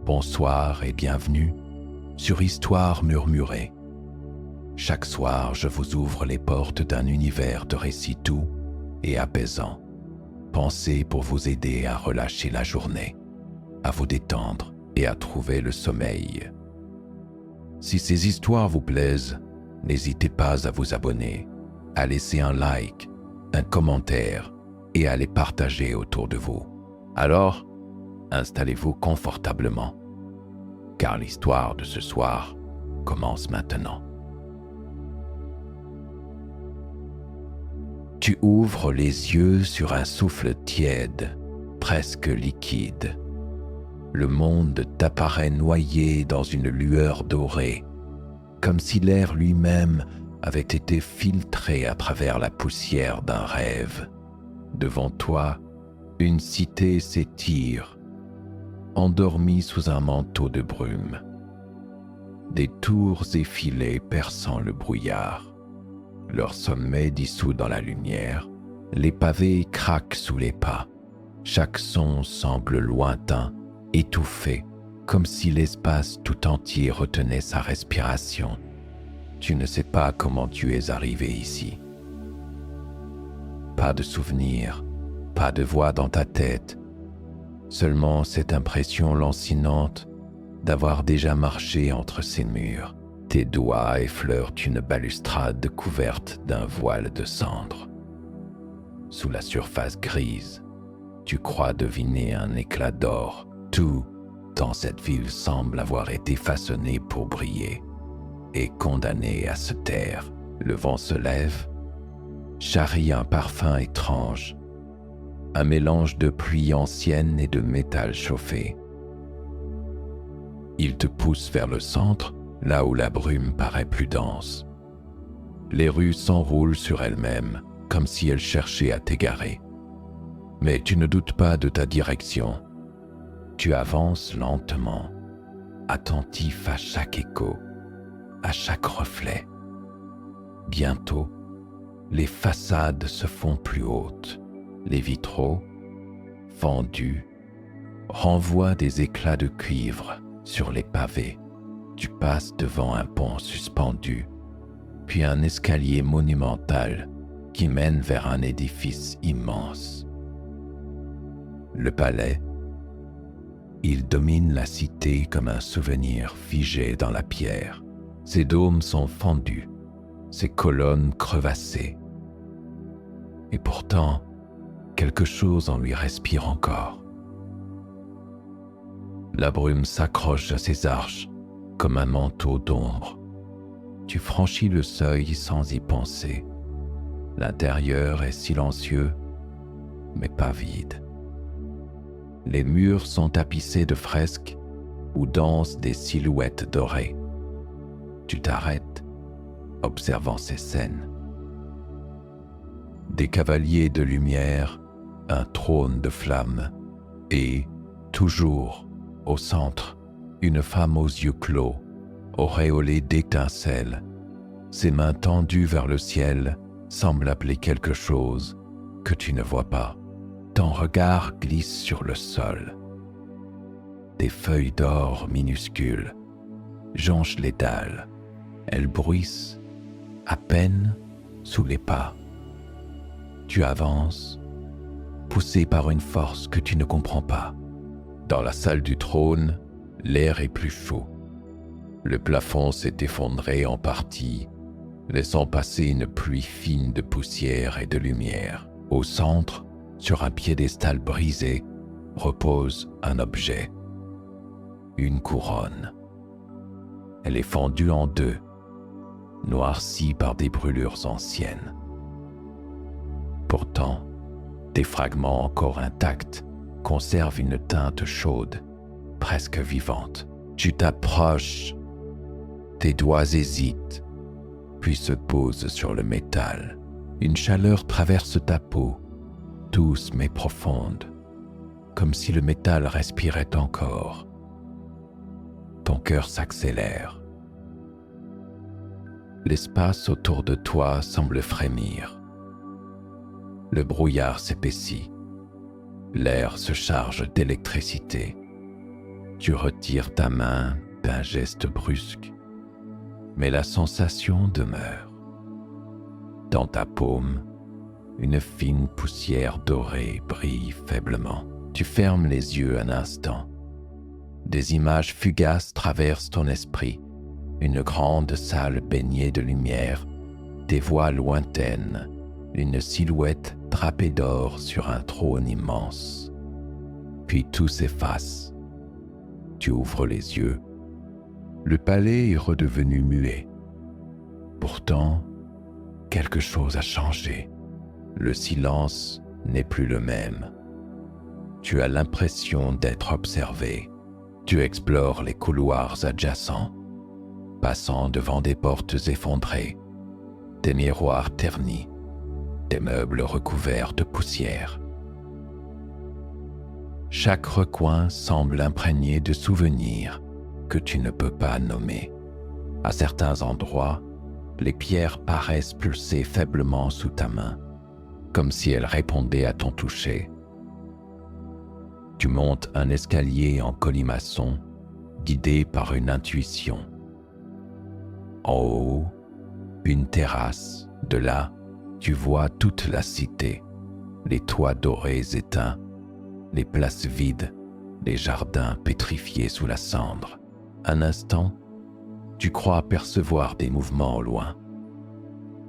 Bonsoir et bienvenue sur Histoire murmurée. Chaque soir, je vous ouvre les portes d'un univers de récits doux et apaisants, pensés pour vous aider à relâcher la journée, à vous détendre et à trouver le sommeil. Si ces histoires vous plaisent, n'hésitez pas à vous abonner, à laisser un like, un commentaire et à les partager autour de vous. Alors, installez-vous confortablement, car l'histoire de ce soir commence maintenant. Tu ouvres les yeux sur un souffle tiède, presque liquide. Le monde t'apparaît noyé dans une lueur dorée, comme si l'air lui-même avait été filtré à travers la poussière d'un rêve. Devant toi, une cité s'étire, endormie sous un manteau de brume. Des tours effilées perçant le brouillard, leur sommet dissous dans la lumière, les pavés craquent sous les pas. Chaque son semble lointain, étouffé, comme si l'espace tout entier retenait sa respiration. Tu ne sais pas comment tu es arrivé ici. Pas de souvenirs, pas de voix dans ta tête, seulement cette impression lancinante d'avoir déjà marché entre ces murs. Tes doigts effleurent une balustrade couverte d'un voile de cendres. Sous la surface grise, tu crois deviner un éclat d'or. Tout dans cette ville semble avoir été façonné pour briller et condamné à se taire. Le vent se lève, charrie un parfum étrange, un mélange de pluie ancienne et de métal chauffé. Il te pousse vers le centre, là où la brume paraît plus dense. Les rues s'enroulent sur elles-mêmes, comme si elles cherchaient à t'égarer. Mais tu ne doutes pas de ta direction. Tu avances lentement, attentif à chaque écho, à chaque reflet. Bientôt, les façades se font plus hautes. Les vitraux, fendus, renvoient des éclats de cuivre sur les pavés. Tu passes devant un pont suspendu, puis un escalier monumental qui mène vers un édifice immense. Le palais, il domine la cité comme un souvenir figé dans la pierre. Ses dômes sont fendus, ses colonnes crevassées. Et pourtant, quelque chose en lui respire encore. La brume s'accroche à ses arches comme un manteau d'ombre. Tu franchis le seuil sans y penser. L'intérieur est silencieux, mais pas vide. Les murs sont tapissés de fresques où dansent des silhouettes dorées. Tu t'arrêtes, observant ces scènes. Des cavaliers de lumière, un trône de flammes, et, toujours, au centre, une femme aux yeux clos, auréolée d'étincelles. Ses mains tendues vers le ciel semblent appeler quelque chose que tu ne vois pas. Ton regard glisse sur le sol. Des feuilles d'or minuscules jonchent les dalles. Elles bruissent à peine sous les pas. Tu avances, poussé par une force que tu ne comprends pas. Dans la salle du trône, l'air est plus chaud. Le plafond s'est effondré en partie, laissant passer une pluie fine de poussière et de lumière. Au centre, sur un piédestal brisé, repose un objet. Une couronne. Elle est fendue en deux, noircie par des brûlures anciennes. Pourtant, des fragments encore intacts conservent une teinte chaude, presque vivante. Tu t'approches, tes doigts hésitent, puis se posent sur le métal. Une chaleur traverse ta peau, douce mais profonde, comme si le métal respirait encore. Ton cœur s'accélère. L'espace autour de toi semble frémir. Le brouillard s'épaissit. L'air se charge d'électricité. Tu retires ta main d'un geste brusque, mais la sensation demeure. Dans ta paume, une fine poussière dorée brille faiblement. Tu fermes les yeux un instant. Des images fugaces traversent ton esprit. Une grande salle baignée de lumière, des voix lointaines, une silhouette drapée d'or sur un trône immense. Puis tout s'efface. Tu ouvres les yeux. Le palais est redevenu muet. Pourtant, quelque chose a changé. Le silence n'est plus le même. Tu as l'impression d'être observé. Tu explores les couloirs adjacents, passant devant des portes effondrées, des miroirs ternis, des meubles recouverts de poussière. Chaque recoin semble imprégné de souvenirs que tu ne peux pas nommer. À certains endroits, les pierres paraissent pulser faiblement sous ta main, comme si elles répondaient à ton toucher. Tu montes un escalier en colimaçon, guidé par une intuition. En haut, une terrasse. De là, tu vois toute la cité, les toits dorés éteints, les places vides, les jardins pétrifiés sous la cendre. Un instant, tu crois percevoir des mouvements au loin,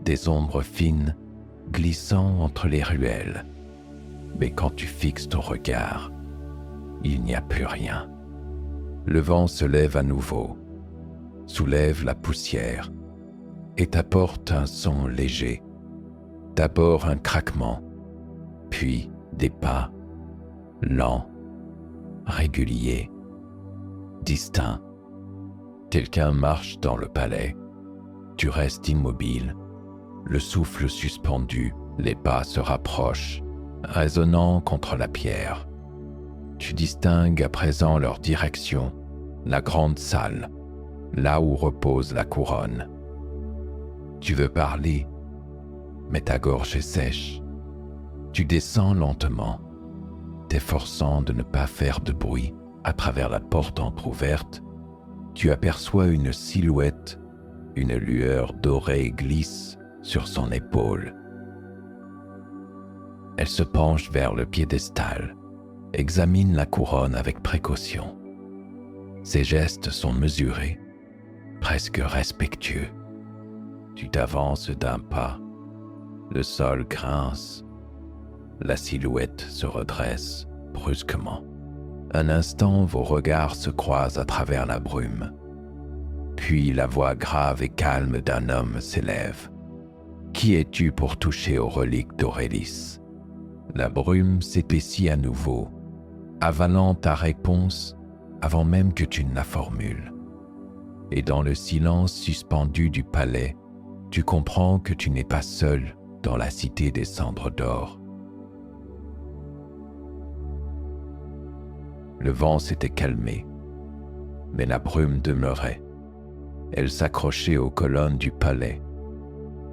des ombres fines glissant entre les ruelles. Mais quand tu fixes ton regard, il n'y a plus rien. Le vent se lève à nouveau, soulève la poussière et t'apporte un son léger. D'abord un craquement, puis des pas, lents, réguliers, distincts. Quelqu'un marche dans le palais. Tu restes immobile, le souffle suspendu, les pas se rapprochent, résonnant contre la pierre. Tu distingues à présent leur direction, la grande salle, là où repose la couronne. Tu veux parler, mais ta gorge est sèche. Tu descends lentement, t'efforçant de ne pas faire de bruit. À travers la porte entr'ouverte, tu aperçois une silhouette, une lueur dorée glisse sur son épaule. Elle se penche vers le piédestal, examine la couronne avec précaution. Ses gestes sont mesurés, presque respectueux. Tu t'avances d'un pas, le sol grince, la silhouette se redresse brusquement. Un instant, vos regards se croisent à travers la brume. Puis la voix grave et calme d'un homme s'élève. « Qui es-tu pour toucher aux reliques d'Aurélis ?» La brume s'épaissit à nouveau, avalant ta réponse avant même que tu ne la formules. Et dans le silence suspendu du palais, tu comprends que tu n'es pas seul dans la cité des cendres d'or. Le vent s'était calmé, mais la brume demeurait. Elle s'accrochait aux colonnes du palais,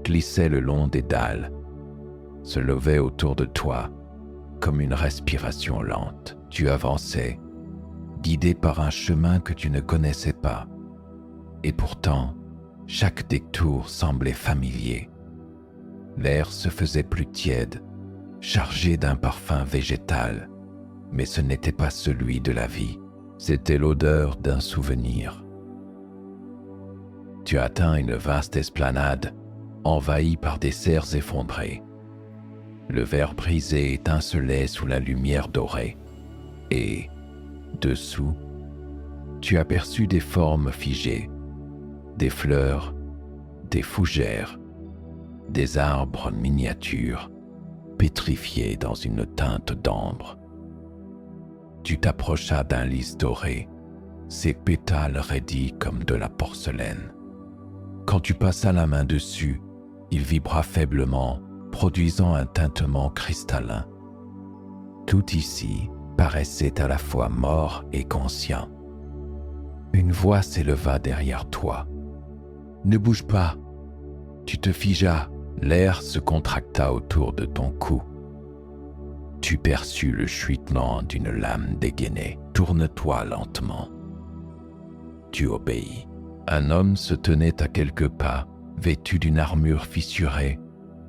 glissait le long des dalles, se levait autour de toi comme une respiration lente. Tu avançais, guidé par un chemin que tu ne connaissais pas. Et pourtant, chaque détour semblait familier. L'air se faisait plus tiède, chargé d'un parfum végétal, mais ce n'était pas celui de la vie, c'était l'odeur d'un souvenir. Tu atteins une vaste esplanade, envahie par des serres effondrées. Le verre brisé étincelait sous la lumière dorée, et, dessous, tu aperçus des formes figées, des fleurs, des fougères, des arbres miniatures, pétrifiés dans une teinte d'ambre. Tu t'approchas d'un lys doré, ses pétales raidis comme de la porcelaine. Quand tu passas la main dessus, il vibra faiblement, produisant un tintement cristallin. Tout ici paraissait à la fois mort et conscient. Une voix s'éleva derrière toi. « Ne bouge pas !» Tu te figeas, l'air se contracta autour de ton cou. Tu perçus le chuitement d'une lame dégainée. Tourne-toi lentement. Tu obéis. Un homme se tenait à quelques pas, vêtu d'une armure fissurée,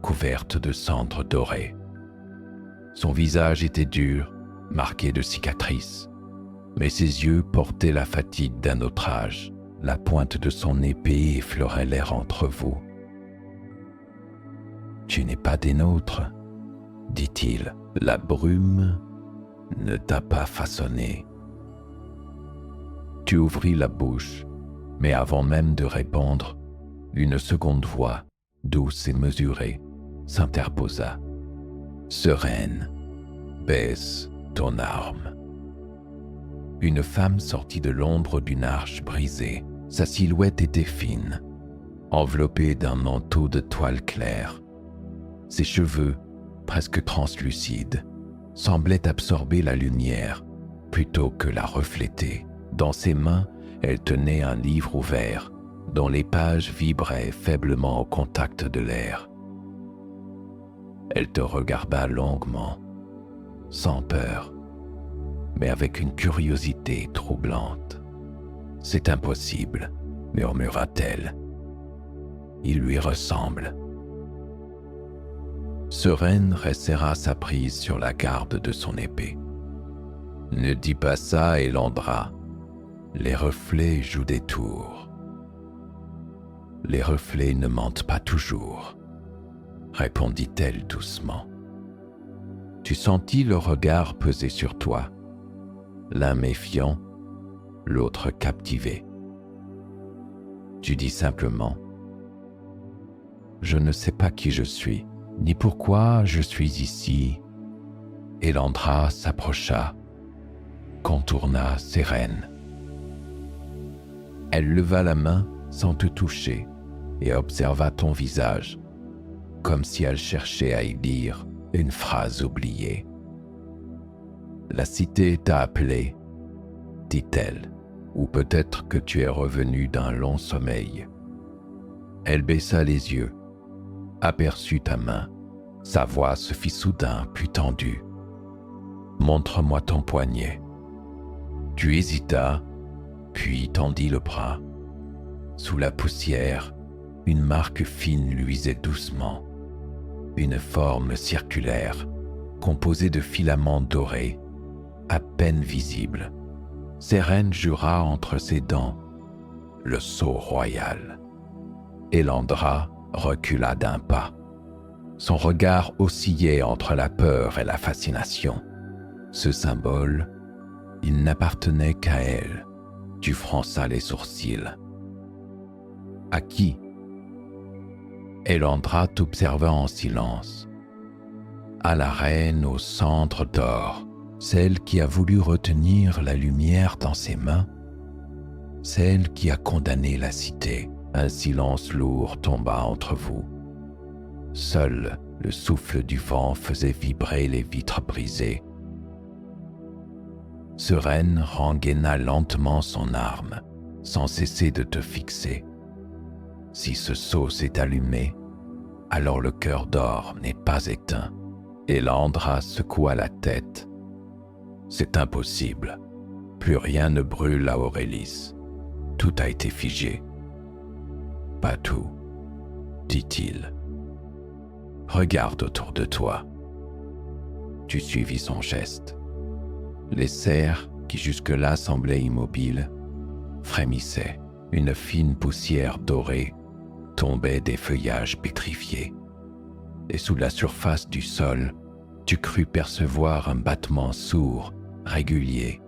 couverte de cendres dorées. Son visage était dur, marqué de cicatrices, mais ses yeux portaient la fatigue d'un autre âge. La pointe de son épée effleurait l'air entre vous. « Tu n'es pas des nôtres, dit-il. La brume ne t'a pas façonné. » Tu ouvris la bouche, mais avant même de répondre, une seconde voix, douce et mesurée, s'interposa. « Sereine, baisse ton arme. » Une femme sortit de l'ombre d'une arche brisée. Sa silhouette était fine, enveloppée d'un manteau de toile claire. Ses cheveux, presque translucides, semblaient absorber la lumière plutôt que la refléter. Dans ses mains, elle tenait un livre ouvert, dont les pages vibraient faiblement au contact de l'air. Elle te regarda longuement, sans peur, mais avec une curiosité troublante. « C'est impossible, » murmura-t-elle. « Il lui ressemble. » Sereine resserra sa prise sur la garde de son épée. « Ne dis pas ça, Elandra. Les reflets jouent des tours. »« Les reflets ne mentent pas toujours, » répondit-elle doucement. Tu sentis le regard peser sur toi, l'un méfiant, l'autre captivé. Tu dis simplement « Je ne sais pas qui je suis, ni pourquoi je suis ici. » Elandra s'approcha, contourna Sereine. Elle leva la main sans te toucher et observa ton visage, comme si elle cherchait à y lire une phrase oubliée. « La cité t'a appelé, » dit-elle, « ou peut-être que tu es revenu d'un long sommeil. » Elle baissa les yeux, aperçut ta main. Sa voix se fit soudain plus tendue. « Montre-moi ton poignet. » Tu hésitas, puis tendis le bras. Sous la poussière, une marque fine luisait doucement. Une forme circulaire, composée de filaments dorés, à peine visible. Sereine jura entre ses dents le sceau royal. Elandra recula d'un pas. Son regard oscillait entre la peur et la fascination. Ce symbole, il n'appartenait qu'à elle. Tu fronças les sourcils. À qui? Elandra t'observa en silence. À la reine au centre d'or, celle qui a voulu retenir la lumière dans ses mains, celle qui a condamné la cité. Un silence lourd tomba entre vous. Seul le souffle du vent faisait vibrer les vitres brisées. Sereine rengaina lentement son arme, sans cesser de te fixer. Si ce sceau s'est allumé, alors le cœur d'or n'est pas éteint. Elandra secoua la tête. C'est impossible. Plus rien ne brûle à Aurélis. Tout a été figé. Pas tout, dit-il. Regarde autour de toi. Tu suivis son geste. Les cerfs, qui jusque-là semblaient immobiles, frémissaient. Une fine poussière dorée tombait des feuillages pétrifiés. Et sous la surface du sol, tu crus percevoir un battement sourd, régulier,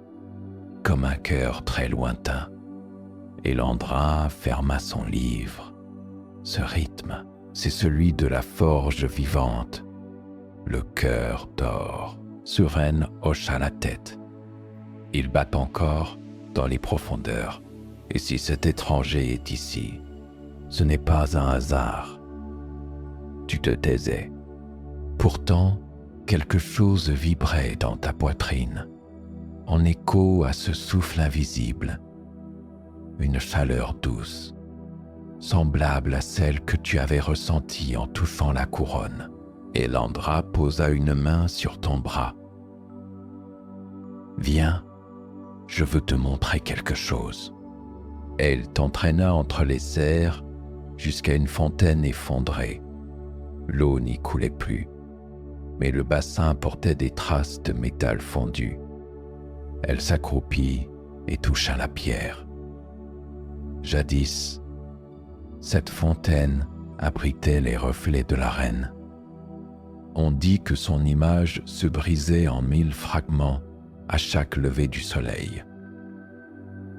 comme un cœur très lointain. Elandra ferma son livre. Ce rythme, c'est celui de la forge vivante. Le cœur d'or. Sereine hocha la tête. Il bat encore dans les profondeurs. Et si cet étranger est ici, ce n'est pas un hasard. Tu te taisais. Pourtant, quelque chose vibrait dans ta poitrine, en écho à ce souffle invisible. Une chaleur douce, semblable à celle que tu avais ressentie en touchant la couronne. et Landra posa une main sur ton bras. « Viens, je veux te montrer quelque chose. » Elle t'entraîna entre les serres jusqu'à une fontaine effondrée. L'eau n'y coulait plus, mais le bassin portait des traces de métal fondu. Elle s'accroupit et toucha la pierre. Jadis, cette fontaine abritait les reflets de la reine. On dit que son image se brisait en 1000 fragments à chaque lever du soleil.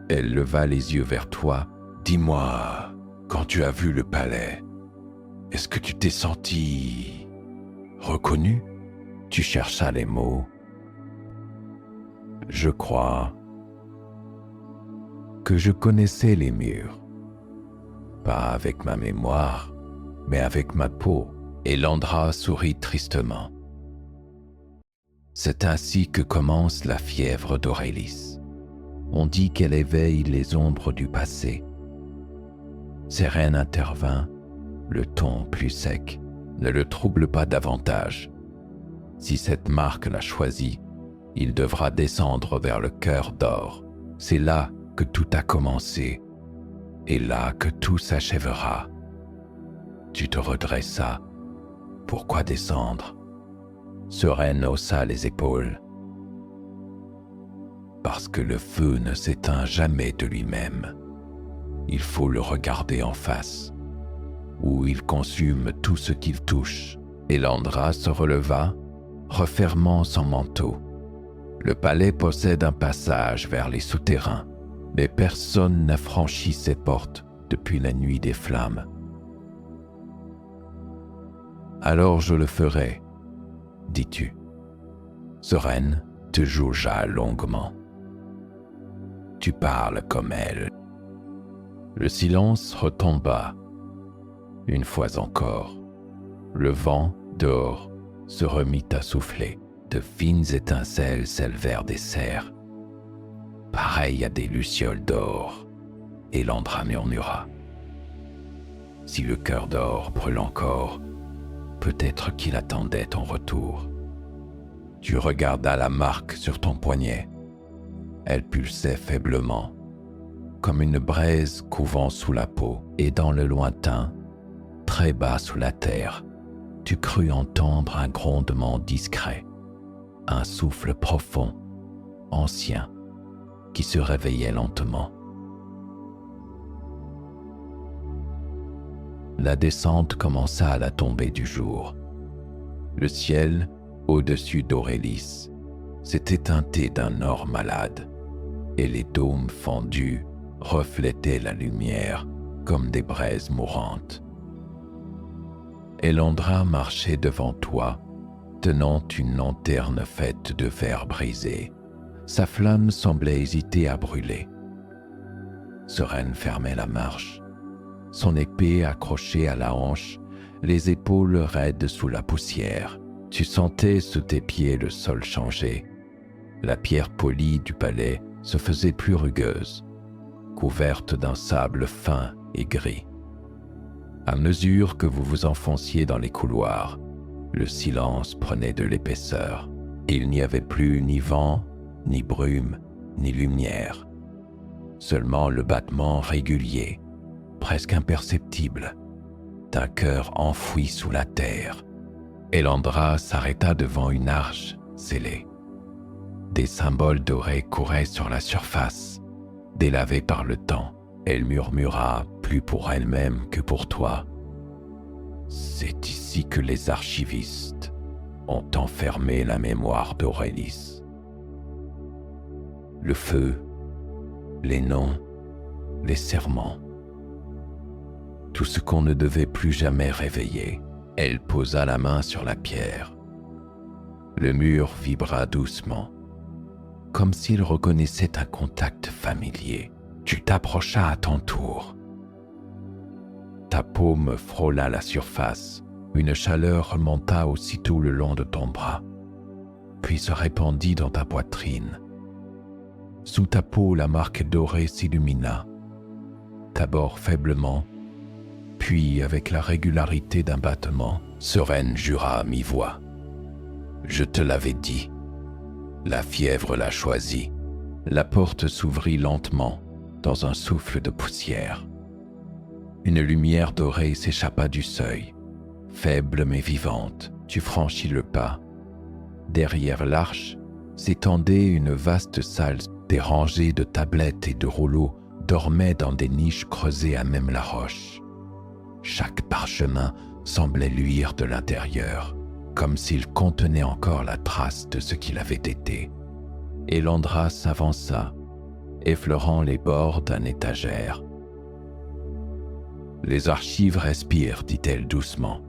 Elle leva les yeux vers toi. « Dis-moi, quand tu as vu le palais, est-ce que tu t'es senti reconnu ?» Tu cherchas les mots. « Je crois que je connaissais les murs, pas avec ma mémoire, mais avec ma peau. » Et Landra sourit tristement. C'est ainsi que commence la fièvre d'Aurélis. On dit qu'elle éveille les ombres du passé. Sérène intervint, le ton plus sec. Ne le trouble pas davantage. Si cette marque l'a choisi, il devra descendre vers le cœur d'or. C'est là que tout a commencé, et là que tout s'achèvera. Tu te redressas. Pourquoi descendre? Sérène haussa les épaules. Parce que le feu ne s'éteint jamais de lui-même. Il faut le regarder en face, où il consume tout ce qu'il touche. Et Landra se releva, refermant son manteau. Le palais possède un passage vers les souterrains, mais personne n'a franchi ses portes depuis la nuit des flammes. Alors je le ferai, dis-tu. Sérène te jaugea longuement. Tu parles comme elle. Le silence retomba. Une fois encore, le vent dehors se remit à souffler. De fines étincelles s'élevèrent des serres, pareilles à des lucioles d'or, et Landra murmura. Si le cœur d'or brûle encore, peut-être qu'il attendait ton retour. Tu regardas la marque sur ton poignet. Elle pulsait faiblement, comme une braise couvant sous la peau, et dans le lointain, très bas sous la terre, tu crus entendre un grondement discret, un souffle profond, ancien, qui se réveillait lentement. La descente commença à la tombée du jour. Le ciel, au-dessus d'Aurélis, s'était teinté d'un or malade, et les dômes fendus reflétaient la lumière comme des braises mourantes. Et Landra marchait devant toi, tenant une lanterne faite de verre brisé. Sa flamme semblait hésiter à brûler. Sérène fermait la marche, son épée accrochée à la hanche, les épaules raides sous la poussière. Tu sentais sous tes pieds le sol changer. La pierre polie du palais se faisait plus rugueuse, couverte d'un sable fin et gris. À mesure que vous vous enfonciez dans les couloirs, le silence prenait de l'épaisseur. Il n'y avait plus ni vent, ni brume, ni lumière. Seulement le battement régulier, presque imperceptible, d'un cœur enfoui sous la terre. Et Landra s'arrêta devant une arche scellée. Des symboles dorés couraient sur la surface, délavés par le temps. Elle murmura, plus pour elle-même que pour toi. C'est ici que les archivistes ont enfermé la mémoire d'Aurélis. Le feu, les noms, les serments, tout ce qu'on ne devait plus jamais réveiller. Elle posa la main sur la pierre. Le mur vibra doucement, comme s'il reconnaissait un contact familier. Tu t'approchas à ton tour. Ta paume frôla la surface. Une chaleur remonta aussitôt le long de ton bras, puis se répandit dans ta poitrine. Sous ta peau, la marque dorée s'illumina, d'abord faiblement, Puis, avec la régularité d'un battement, Sérène jura à mi-voix. « Je te l'avais dit. La fièvre l'a choisi. » La porte s'ouvrit lentement, dans un souffle de poussière. Une lumière dorée s'échappa du seuil. Faible mais vivante, tu franchis le pas. Derrière l'arche, s'étendait une vaste salle. Des rangées de tablettes et de rouleaux dormaient dans des niches creusées à même la roche. Chaque parchemin semblait luire de l'intérieur, comme s'il contenait encore la trace de ce qu'il avait été. Et Landra s'avança, effleurant les bords d'une étagère. « Les archives respirent, dit-elle doucement.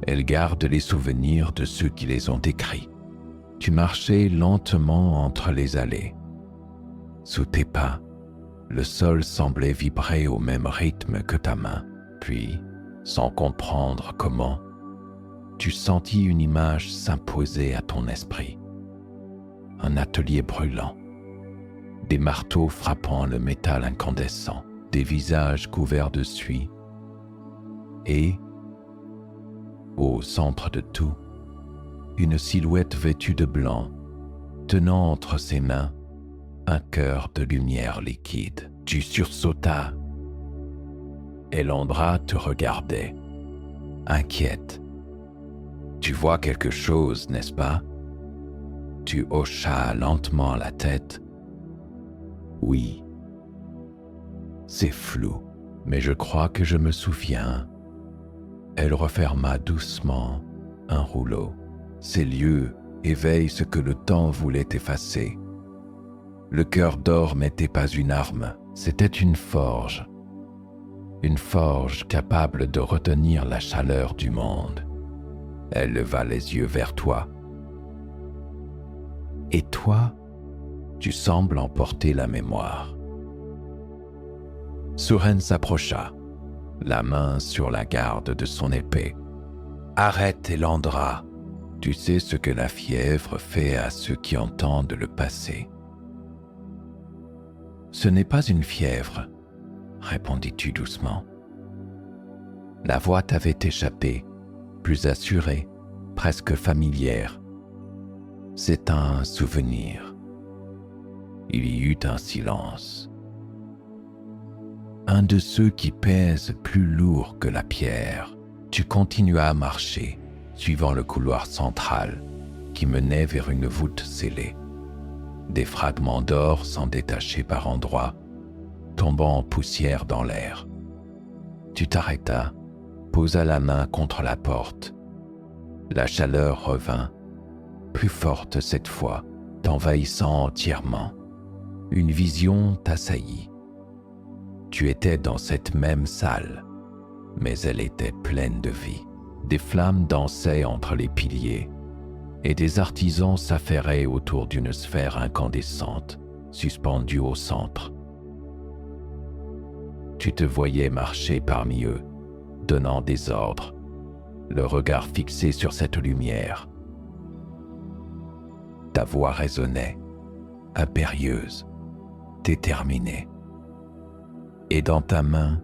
Elles gardent les souvenirs de ceux qui les ont écrits. Tu marchais lentement entre les allées. Sous tes pas, le sol semblait vibrer au même rythme que ta main. Puis, sans comprendre comment, tu sentis une image s'imposer à ton esprit. Un atelier brûlant, des marteaux frappant le métal incandescent, des visages couverts de suie, et, au centre de tout, une silhouette vêtue de blanc, tenant entre ses mains un cœur de lumière liquide. Tu sursautas. Et Landra te regardait, inquiète. « Tu vois quelque chose, n'est-ce pas ?» Tu hochas lentement la tête. « Oui. C'est flou, mais je crois que je me souviens. » Elle referma doucement un rouleau. Ces lieux éveillent ce que le temps voulait effacer. Le cœur d'or n'était pas une arme, c'était une forge capable de retenir la chaleur du monde. Elle leva les yeux vers toi. « Et toi, tu sembles emporter la mémoire. » Sérène s'approcha, la main sur la garde de son épée. « Arrête, Elandra. Tu sais ce que la fièvre fait à ceux qui entendent le passé. » « Ce n'est pas une fièvre, » répondis-tu doucement. La voix t'avait échappé, plus assurée, presque familière. C'est un souvenir. Il y eut un silence. Un de ceux qui pèsent plus lourd que la pierre. Tu continuas à marcher, suivant le couloir central qui menait vers une voûte scellée. Des fragments d'or s'en détachaient par endroits, tombant en poussière dans l'air. Tu t'arrêtas, posa la main contre la porte. La chaleur revint, plus forte cette fois, t'envahissant entièrement. Une vision t'assaillit. Tu étais dans cette même salle, mais elle était pleine de vie. Des flammes dansaient entre les piliers, et des artisans s'affairaient autour d'une sphère incandescente, suspendue au centre. Tu te voyais marcher parmi eux, donnant des ordres, le regard fixé sur cette lumière. Ta voix résonnait, impérieuse, déterminée. Et dans ta main,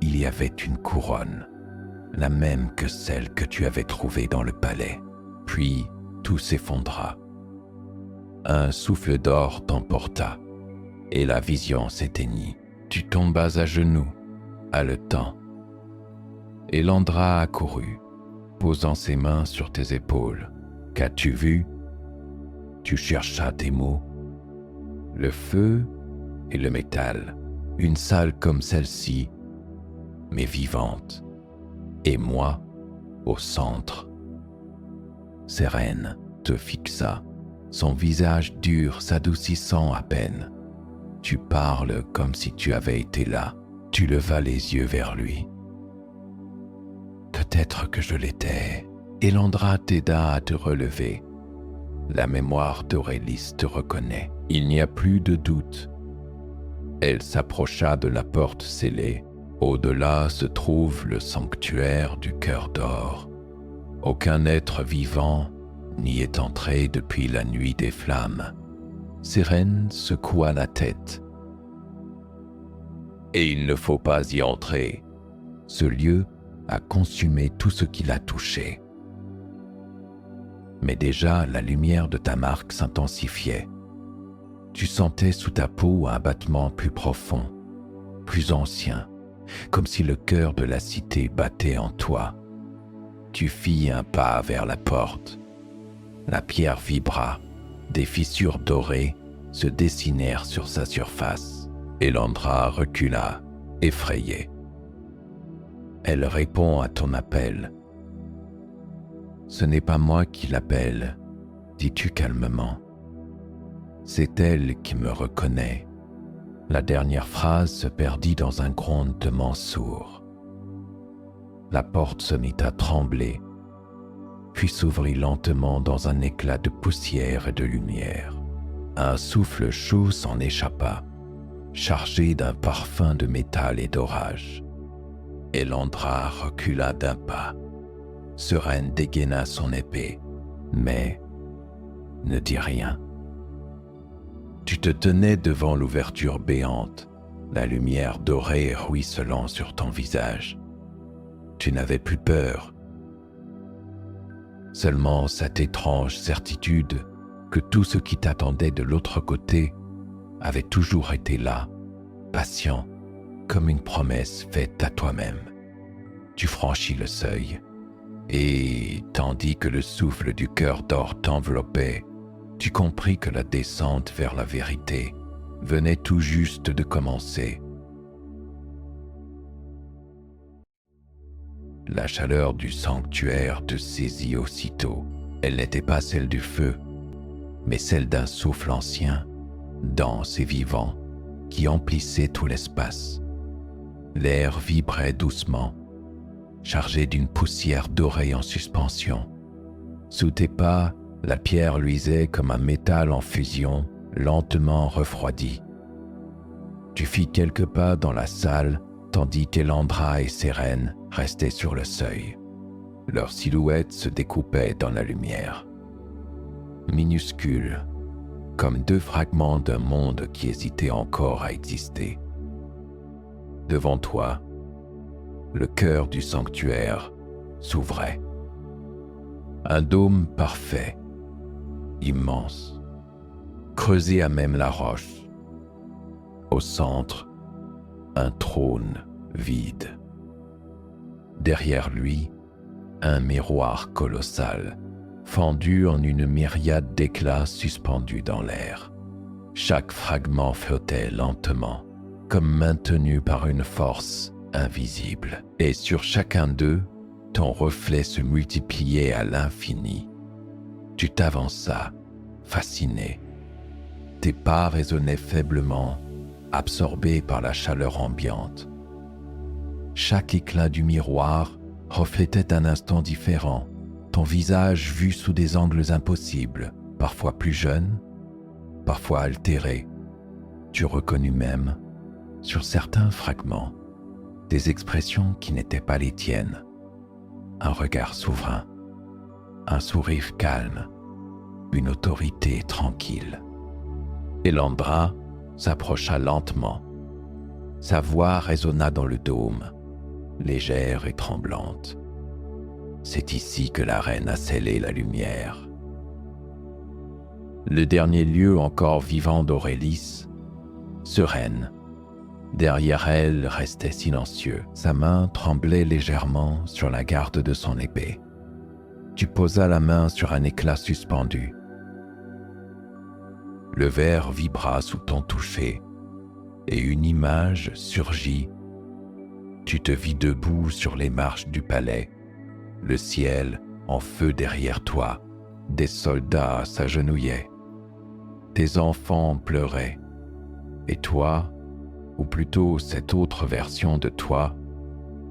il y avait une couronne, la même que celle que tu avais trouvée dans le palais. Puis, tout s'effondra. Un souffle d'or t'emporta, et la vision s'éteignit. Tu tombas à genoux, haletant. Et Landra accourut, posant ses mains sur tes épaules. Qu'as-tu vu ? Tu cherchas tes mots. Le feu et le métal, une salle comme celle-ci, mais vivante. Et moi, au centre. Sérène te fixa, son visage dur s'adoucissant à peine. Tu parles comme si tu avais été là. Tu levas les yeux vers lui. Peut-être que je l'étais. Et Landra t'aida à te relever. La mémoire d'Aurélis te reconnaît. Il n'y a plus de doute. Elle s'approcha de la porte scellée. Au-delà se trouve le sanctuaire du cœur d'or. Aucun être vivant n'y est entré depuis la nuit des flammes. Sérène secoua la tête. Et il ne faut pas y entrer. Ce lieu a consumé tout ce qu'il a touché. Mais déjà, la lumière de ta marque s'intensifiait. Tu sentais sous ta peau un battement plus profond, plus ancien, comme si le cœur de la cité battait en toi. Tu fis un pas vers la porte. La pierre vibra, des fissures dorées se dessinèrent sur sa surface. Elandra recula, effrayée. Elle répond à ton appel. Ce n'est pas moi qui l'appelle, dis-tu calmement. C'est elle qui me reconnaît. La dernière phrase se perdit dans un grondement sourd. La porte se mit à trembler, puis s'ouvrit lentement dans un éclat de poussière et de lumière. Un souffle chaud s'en échappa, chargé d'un parfum de métal et d'orage. Elandra recula d'un pas. Sereine dégaina son épée, mais ne dit rien. Tu te tenais devant l'ouverture béante, la lumière dorée ruisselant sur ton visage. Tu n'avais plus peur. Seulement cette étrange certitude que tout ce qui t'attendait de l'autre côté avait toujours été là, patient, comme une promesse faite à toi-même. Tu franchis le seuil, et tandis que le souffle du cœur d'or t'enveloppait, tu compris que la descente vers la vérité venait tout juste de commencer. La chaleur du sanctuaire te saisit aussitôt. Elle n'était pas celle du feu, mais celle d'un souffle ancien, dense et vivant, qui emplissait tout l'espace. L'air vibrait doucement, chargé d'une poussière dorée en suspension. Sous tes pas, la pierre luisait comme un métal en fusion, lentement refroidi. Tu fis quelques pas dans la salle, tandis qu'Elandra et Sérène restaient sur le seuil. Leurs silhouettes se découpaient dans la lumière. Minuscules, comme deux fragments d'un monde qui hésitait encore à exister. Devant toi, le cœur du sanctuaire s'ouvrait. Un dôme parfait, immense, creusé à même la roche. Au centre, un trône vide. Derrière lui, un miroir colossal, fendu en une myriade d'éclats suspendus dans l'air. Chaque fragment flottait lentement, comme maintenu par une force invisible, et sur chacun d'eux, ton reflet se multipliait à l'infini. Tu t'avanças, fasciné. Tes pas résonnaient faiblement, absorbés par la chaleur ambiante. Chaque éclat du miroir reflétait un instant différent, ton visage vu sous des angles impossibles, parfois plus jeune, parfois altéré. Tu reconnus même, sur certains fragments, des expressions qui n'étaient pas les tiennes. Un regard souverain, un sourire calme, une autorité tranquille. Elandra s'approcha lentement. Sa voix résonna dans le dôme, légère et tremblante. C'est ici que la reine a scellé la lumière. Le dernier lieu encore vivant d'Aurélis, sereine. Derrière elle restait silencieux. Sa main tremblait légèrement sur la garde de son épée. Tu posas la main sur un éclat suspendu. Le verre vibra sous ton toucher et une image surgit. Tu te vis debout sur les marches du palais, le ciel en feu derrière toi. Des soldats s'agenouillaient. Tes enfants pleuraient. Et toi, ou plutôt cette autre version de toi,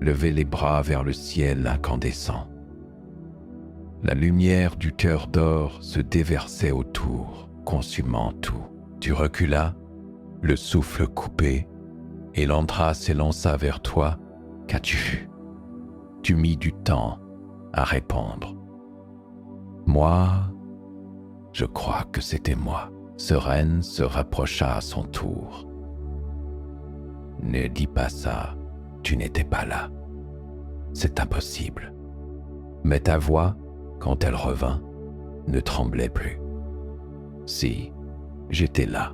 levait les bras vers le ciel incandescent. La lumière du cœur d'or se déversait autour, consumant tout. Tu reculas, le souffle coupé, et Elandra s'élança vers toi. Qu'as-tu vu? Tu mis du temps à répondre. Moi, je crois que c'était moi. Sereine se rapprocha à son tour. Ne dis pas ça, tu n'étais pas là. c'est impossible. Mais ta voix, quand elle revint, ne tremblait plus. Si, j'étais là.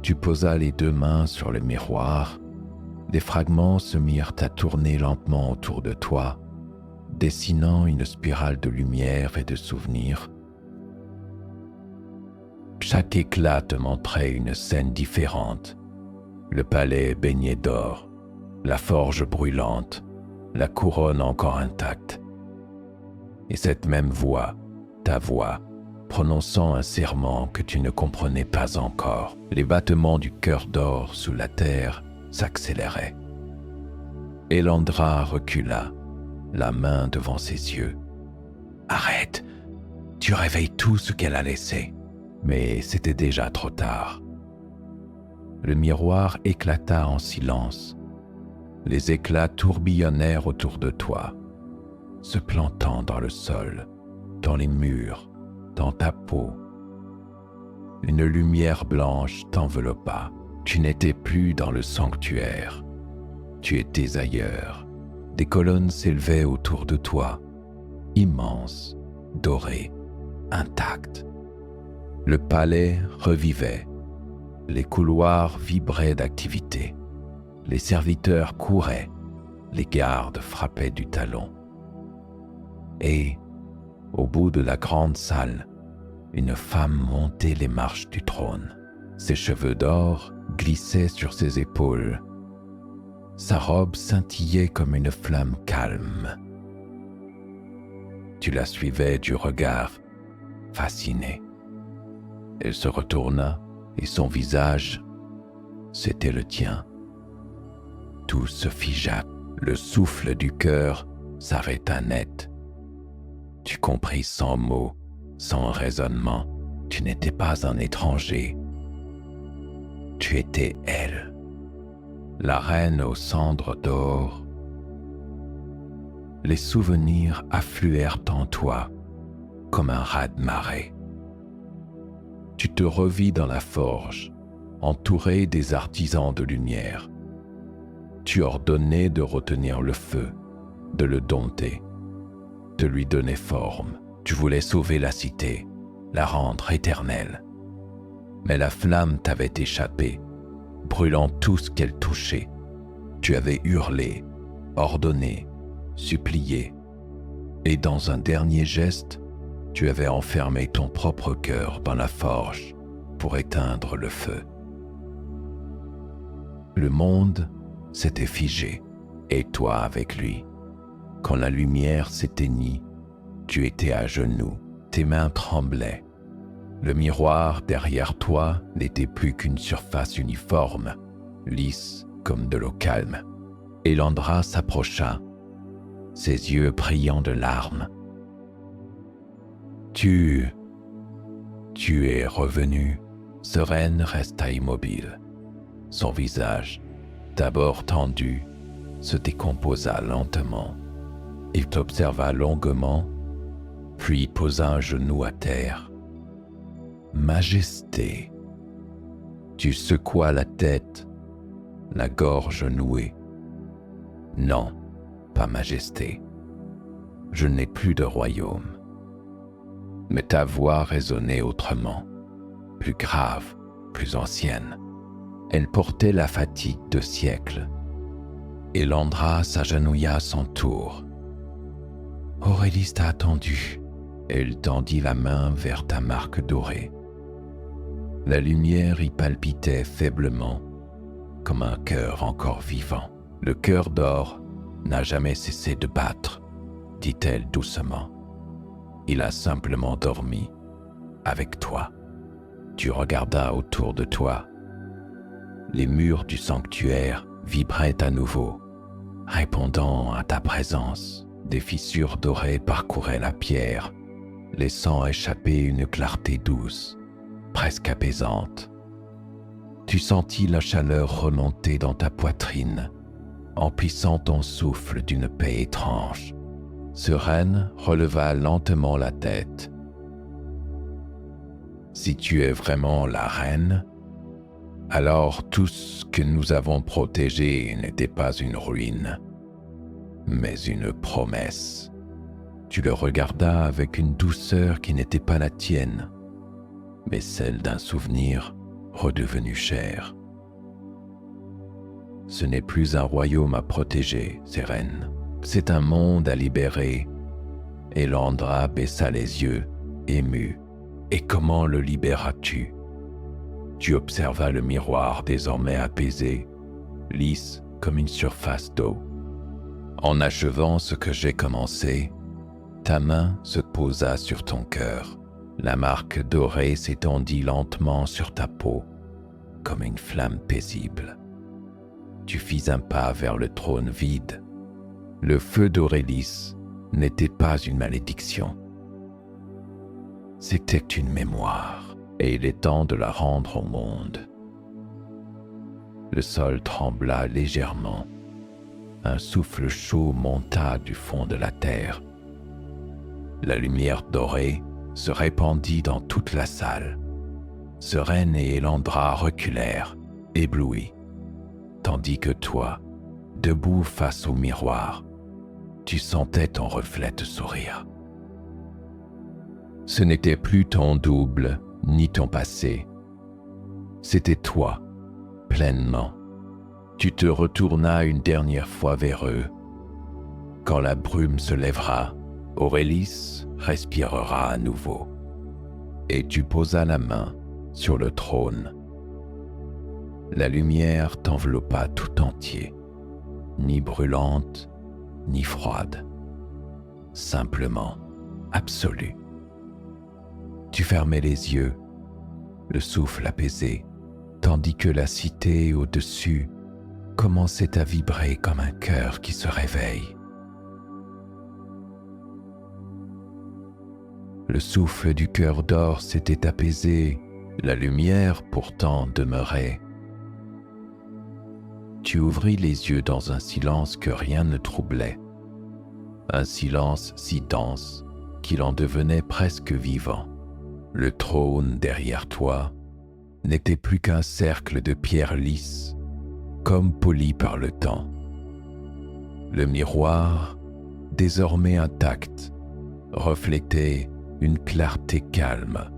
Tu posas les 2 mains sur le miroir, des fragments se mirent à tourner lentement autour de toi, dessinant une spirale de lumière et de souvenirs. Chaque éclat te montrait une scène différente. Le palais baigné d'or, la forge brûlante, la couronne encore intacte. Et cette même voix, ta voix, prononçant un serment que tu ne comprenais pas encore, les battements du cœur d'or sous la terre s'accéléraient. Elandra recula, la main devant ses yeux. « Arrête, tu réveilles tout ce qu'elle a laissé. » Mais c'était déjà trop tard. Le miroir éclata en silence. Les éclats tourbillonnèrent autour de toi, se plantant dans le sol, dans les murs, dans ta peau. Une lumière blanche t'enveloppa. Tu n'étais plus dans le sanctuaire. Tu étais ailleurs. Des colonnes s'élevaient autour de toi, immenses, dorées, intactes. Le palais revivait. Les couloirs vibraient d'activité. Les serviteurs couraient. Les gardes frappaient du talon. Et, au bout de la grande salle, une femme montait les marches du trône. Ses cheveux d'or glissaient sur ses épaules. Sa robe scintillait comme une flamme calme. Tu la suivais du regard, fasciné. Elle se retourna et son visage, c'était le tien. Tout se figea, le souffle du cœur s'arrêta net. Tu compris sans mots, sans raisonnement, tu n'étais pas un étranger. Tu étais elle, la reine aux cendres d'or. Les souvenirs affluèrent en toi comme un raz-de-marée. Tu te revis dans la forge, entouré des artisans de lumière. Tu ordonnais de retenir le feu, de le dompter, de lui donner forme. Tu voulais sauver la cité, la rendre éternelle. Mais la flamme t'avait échappé, brûlant tout ce qu'elle touchait. Tu avais hurlé, ordonné, supplié, et dans un dernier geste, tu avais enfermé ton propre cœur dans la forge pour éteindre le feu. Le monde s'était figé, et toi avec lui. Quand la lumière s'éteignit, tu étais à genoux, tes mains tremblaient. Le miroir derrière toi n'était plus qu'une surface uniforme, lisse comme de l'eau calme. Elandra s'approcha, ses yeux brillants de larmes. Tu es revenu. Sereine resta immobile. Son visage, d'abord tendu, se décomposa lentement. Il t'observa longuement, puis posa un genou à terre. Majesté. Tu secoua la tête, la gorge nouée. Non, pas majesté. Je n'ai plus de royaume. Mais ta voix résonnait autrement, plus grave, plus ancienne. Elle portait la fatigue de siècles. Elandra s'agenouilla à son tour. Aurélis t'a attendu. Elle tendit la main vers ta marque dorée. La lumière y palpitait faiblement, comme un cœur encore vivant. Le cœur d'or n'a jamais cessé de battre, dit-elle doucement. Il a simplement dormi, avec toi. Tu regardas autour de toi. Les murs du sanctuaire vibraient à nouveau, répondant à ta présence. Des fissures dorées parcouraient la pierre, laissant échapper une clarté douce, presque apaisante. Tu sentis la chaleur remonter dans ta poitrine, emplissant ton souffle d'une paix étrange. Sereine releva lentement la tête. Si tu es vraiment la reine, alors tout ce que nous avons protégé n'était pas une ruine. mais une promesse. Tu le regardas avec une douceur qui n'était pas la tienne, mais celle d'un souvenir redevenu cher. Ce n'est plus un royaume à protéger, Sérène. C'est un monde à libérer. Et Elandra baissa les yeux, ému. Et comment le libéras-tu? Tu observas le miroir désormais apaisé, lisse comme une surface d'eau. En achevant ce que j'ai commencé, ta main se posa sur ton cœur. La marque dorée s'étendit lentement sur ta peau, comme une flamme paisible. Tu fis un pas vers le trône vide. Le feu d'Aurélis n'était pas une malédiction. C'était une mémoire, et il est temps de la rendre au monde. Le sol trembla légèrement. Un souffle chaud monta du fond de la terre. La lumière dorée se répandit dans toute la salle. Sérène et Elandra reculèrent, éblouis, tandis que toi, debout face au miroir, tu sentais ton reflet te sourire. Ce n'était plus ton double, ni ton passé. C'était toi, pleinement. Tu te retournas une dernière fois vers eux. Quand la brume se lèvera, Aurélis respirera à nouveau. Et tu posas la main sur le trône. La lumière t'enveloppa tout entier, ni brûlante, ni froide, simplement absolue. Tu fermais les yeux, le souffle apaisé, tandis que la cité au-dessus commençait à vibrer comme un cœur qui se réveille. Le souffle du cœur d'or s'était apaisé, la lumière pourtant demeurait. Tu ouvris les yeux dans un silence que rien ne troublait, un silence si dense qu'il en devenait presque vivant. Le trône derrière toi n'était plus qu'un cercle de pierres lisses, comme poli par le temps. Le miroir, désormais intact, reflétait une clarté calme,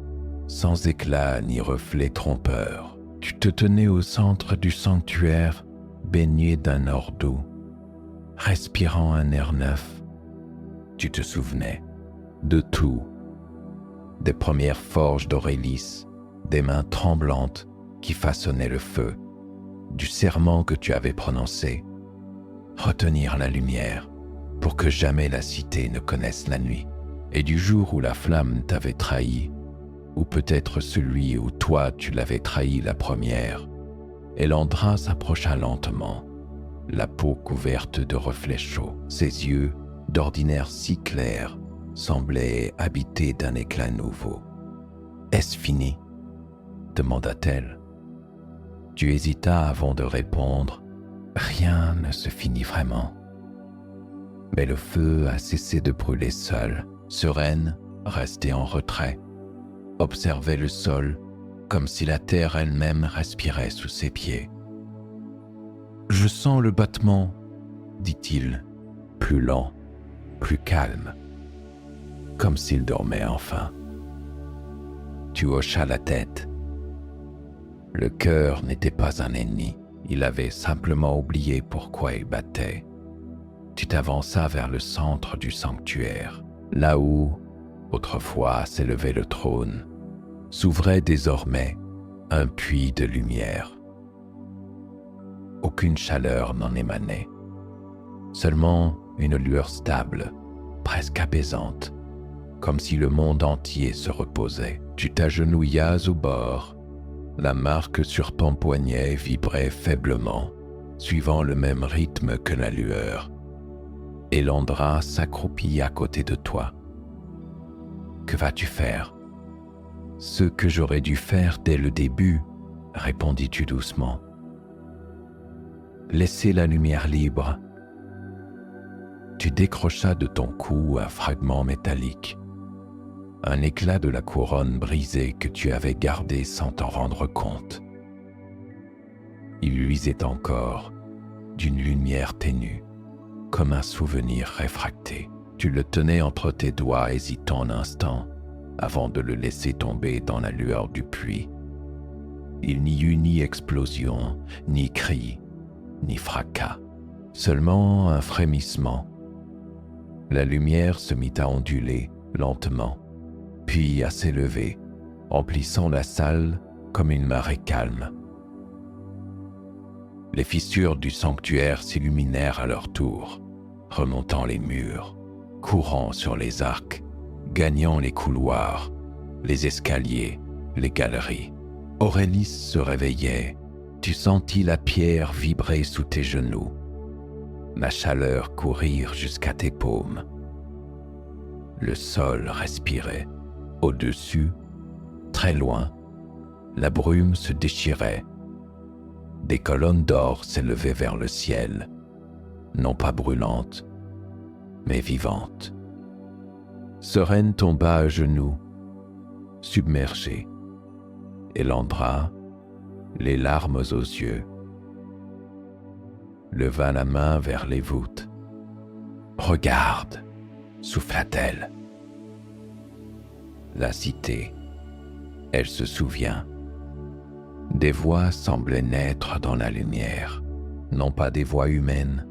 sans éclat ni reflet trompeur. Tu te tenais au centre du sanctuaire, baigné d'un or doux, respirant un air neuf. Tu te souvenais de tout, des premières forges d'Aurélis, des mains tremblantes qui façonnaient le feu, du serment que tu avais prononcé, retenir la lumière pour que jamais la cité ne connaisse la nuit, et du jour où la flamme t'avait trahi, ou peut-être celui où toi tu l'avais trahi la première. Elandra s'approcha lentement, la peau couverte de reflets chauds. Ses yeux, d'ordinaire si clairs, semblaient habités d'un éclat nouveau. « Est-ce fini ?» demanda-t-elle. Tu hésitas avant de répondre. Rien ne se finit vraiment. Mais le feu a cessé de brûler seul. Sérène, restée en retrait, observait le sol comme si la terre elle-même respirait sous ses pieds. « Je sens le battement, » dit-il, plus lent, plus calme, comme s'il dormait enfin. Tu hochas la tête. Le cœur n'était pas un ennemi, il avait simplement oublié pourquoi il battait. Tu t'avanças vers le centre du sanctuaire, là où, autrefois, s'élevait le trône, s'ouvrait désormais un puits de lumière. Aucune chaleur n'en émanait, seulement une lueur stable, presque apaisante, comme si le monde entier se reposait. Tu t'agenouillas au bord, la marque sur ton poignet vibrait faiblement, suivant le même rythme que la lueur. Elandra s'accroupit à côté de toi. « Que vas-tu faire ?»« Ce que j'aurais dû faire dès le début, » répondis-tu doucement. « Laisser la lumière libre. » Tu décrochas de ton cou un fragment métallique, un éclat de la couronne brisée que tu avais gardé sans t'en rendre compte. Il luisait encore d'une lumière ténue, comme un souvenir réfracté. Tu le tenais entre tes doigts, hésitant un instant, avant de le laisser tomber dans la lueur du puits. Il n'y eut ni explosion, ni cri, ni fracas, seulement un frémissement. La lumière se mit à onduler lentement, puis à s'élever, emplissant la salle comme une marée calme. Les fissures du sanctuaire s'illuminèrent à leur tour, remontant les murs, courant sur les arcs, gagnant les couloirs, les escaliers, les galeries. Aurélis se réveillait, tu sentis la pierre vibrer sous tes genoux, la chaleur courir jusqu'à tes paumes. Le sol respirait. Au-dessus, très loin, la brume se déchirait. Des colonnes d'or s'élevaient vers le ciel, non pas brûlantes, mais vivantes. Sereine tomba à genoux, submergée. Elandra, les larmes aux yeux, leva la main vers les voûtes. « Regarde !» souffla-t-elle. La cité, elle se souvient. Des voix semblaient naître dans la lumière, non pas des voix humaines,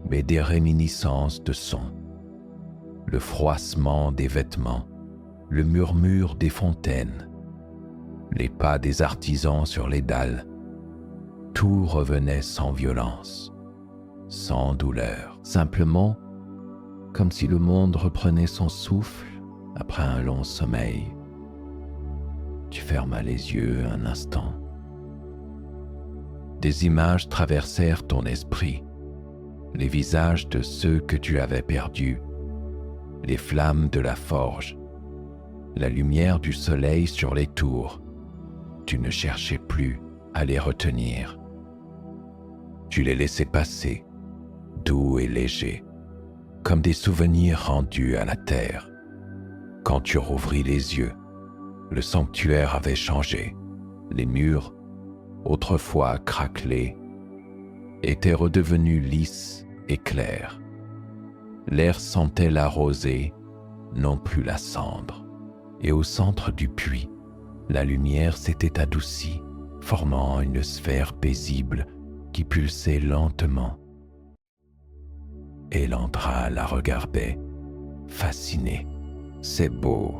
mais des réminiscences de sons. Le froissement des vêtements, le murmure des fontaines, les pas des artisans sur les dalles. Tout revenait sans violence, sans douleur, simplement comme si le monde reprenait son souffle après un long sommeil. Tu fermas les yeux un instant. Des images traversèrent ton esprit, les visages de ceux que tu avais perdus, les flammes de la forge, la lumière du soleil sur les tours. Tu ne cherchais plus à les retenir. Tu les laissais passer, doux et légers, comme des souvenirs rendus à la terre. Quand tu rouvris les yeux, le sanctuaire avait changé. Les murs, autrefois craquelés, étaient redevenus lisses et clairs. L'air sentait la rosée, non plus la cendre. Et au centre du puits, la lumière s'était adoucie, formant une sphère paisible qui pulsait lentement. Elandra la regardait, fascinée. C'est beau,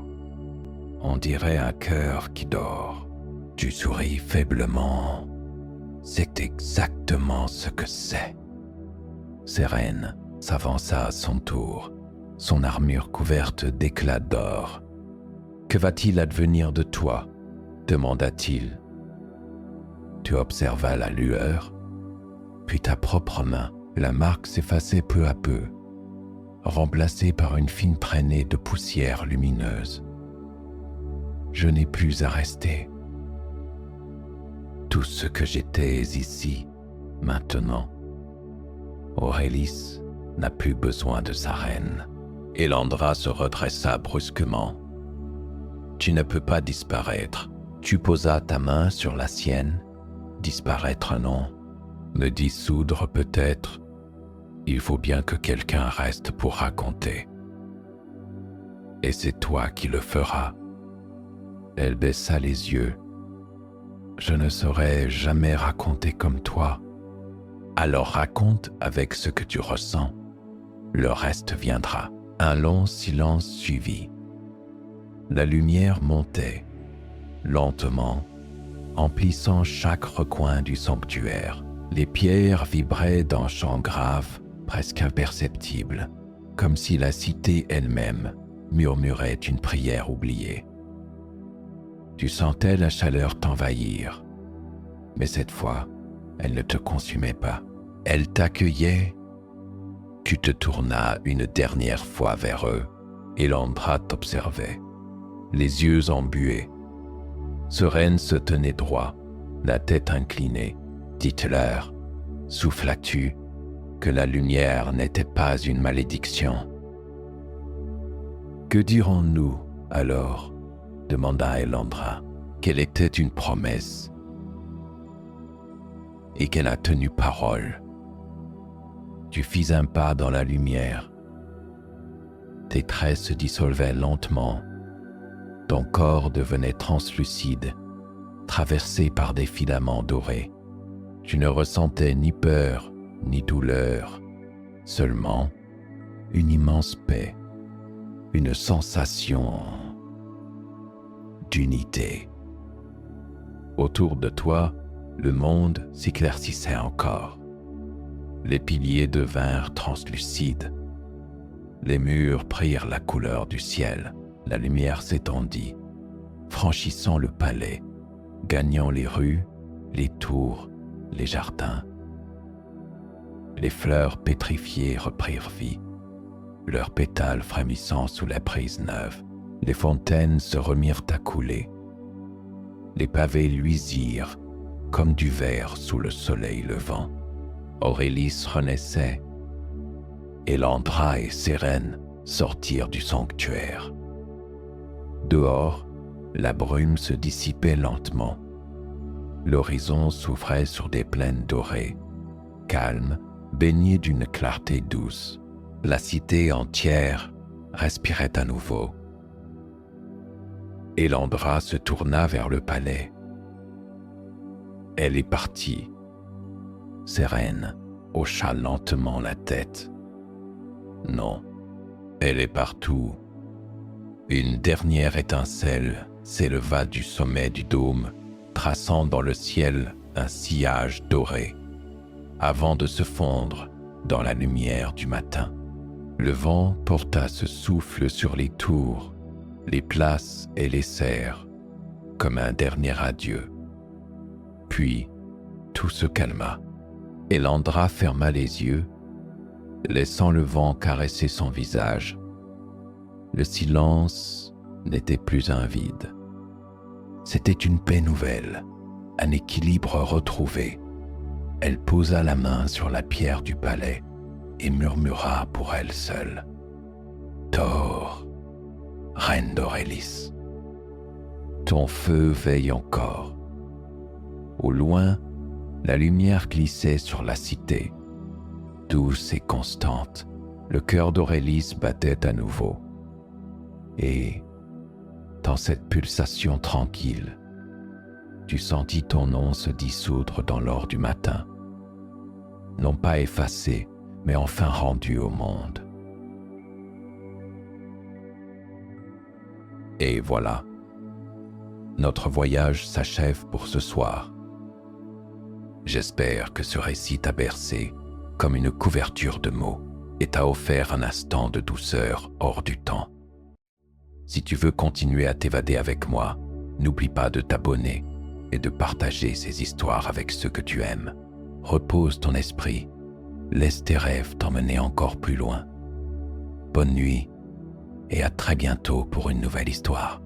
on dirait un cœur qui dort. Tu souris faiblement. C'est exactement ce que c'est. Sérène s'avança à son tour, son armure couverte d'éclats d'or. « Que va-t-il advenir de toi ?» demanda-t-il. Tu observas la lueur, puis ta propre main. La marque s'effaçait peu à peu, remplacée par une fine traînée de poussière lumineuse. Je n'ai plus à rester. Tout ce que j'étais ici, maintenant. Aurélis n'a plus besoin de sa reine. Elandra se redressa brusquement. Tu ne peux pas disparaître. Tu posas ta main sur la sienne. Disparaître non. Me dissoudre peut-être. Il faut bien que quelqu'un reste pour raconter. Et c'est toi qui le feras. Elle baissa les yeux. Je ne saurais jamais raconter comme toi. Alors raconte avec ce que tu ressens. Le reste viendra. Un long silence suivit. La lumière montait, lentement, emplissant chaque recoin du sanctuaire. Les pierres vibraient d'un chant grave, presque imperceptible, comme si la cité elle-même murmurait une prière oubliée. Tu sentais la chaleur t'envahir, mais cette fois, elle ne te consumait pas. Elle t'accueillait. Tu te tournas une dernière fois vers eux, et Elandra t'observait, les yeux embués. Sereine se tenait droit, la tête inclinée. Dites-leur, souffla-tu, que la lumière n'était pas une malédiction. Que dirons-nous alors ? Demanda Elandra, qu'elle était une promesse et qu'elle a tenu parole. Tu fis un pas dans la lumière. Tes traits se dissolvaient lentement. Ton corps devenait translucide, traversé par des filaments dorés. Tu ne ressentais ni peur, ni douleur, seulement une immense paix, une sensation d'unité. Autour de toi, le monde s'éclaircissait encore. Les piliers devinrent translucides. Les murs prirent la couleur du ciel. La lumière s'étendit, franchissant le palais, gagnant les rues, les tours, les jardins. Les fleurs pétrifiées reprirent vie, leurs pétales frémissant sous la brise neuve. Les fontaines se remirent à couler. Les pavés luisirent comme du verre sous le soleil levant. Aurélis renaissait, et Landra et Sérène sortirent du sanctuaire. Dehors, la brume se dissipait lentement. L'horizon s'ouvrait sur des plaines dorées, calmes, baignées d'une clarté douce. La cité entière respirait à nouveau. Elandra se tourna vers le palais. Elle est partie. Sérène hocha lentement la tête. Non, elle est partout. Une dernière étincelle s'éleva du sommet du dôme, traçant dans le ciel un sillage doré, avant de se fondre dans la lumière du matin. Le vent porta ce souffle sur les tours, les places et les serres, comme un dernier adieu. Puis, tout se calma. Elandra ferma les yeux, laissant le vent caresser son visage. Le silence n'était plus un vide. C'était une paix nouvelle, un équilibre retrouvé. Elle posa la main sur la pierre du palais et murmura pour elle seule. Thor, reine d'Aurélis, ton feu veille encore. Au loin, la lumière glissait sur la cité. Douce et constante, le cœur d'Aurélis battait à nouveau. Et, dans cette pulsation tranquille, tu sentis ton nom se dissoudre dans l'or du matin, non pas effacé, mais enfin rendu au monde. Et voilà, notre voyage s'achève pour ce soir. J'espère que ce récit t'a bercé comme une couverture de mots et t'a offert un instant de douceur hors du temps. Si tu veux continuer à t'évader avec moi, n'oublie pas de t'abonner et de partager ces histoires avec ceux que tu aimes. Repose ton esprit, laisse tes rêves t'emmener encore plus loin. Bonne nuit et à très bientôt pour une nouvelle histoire.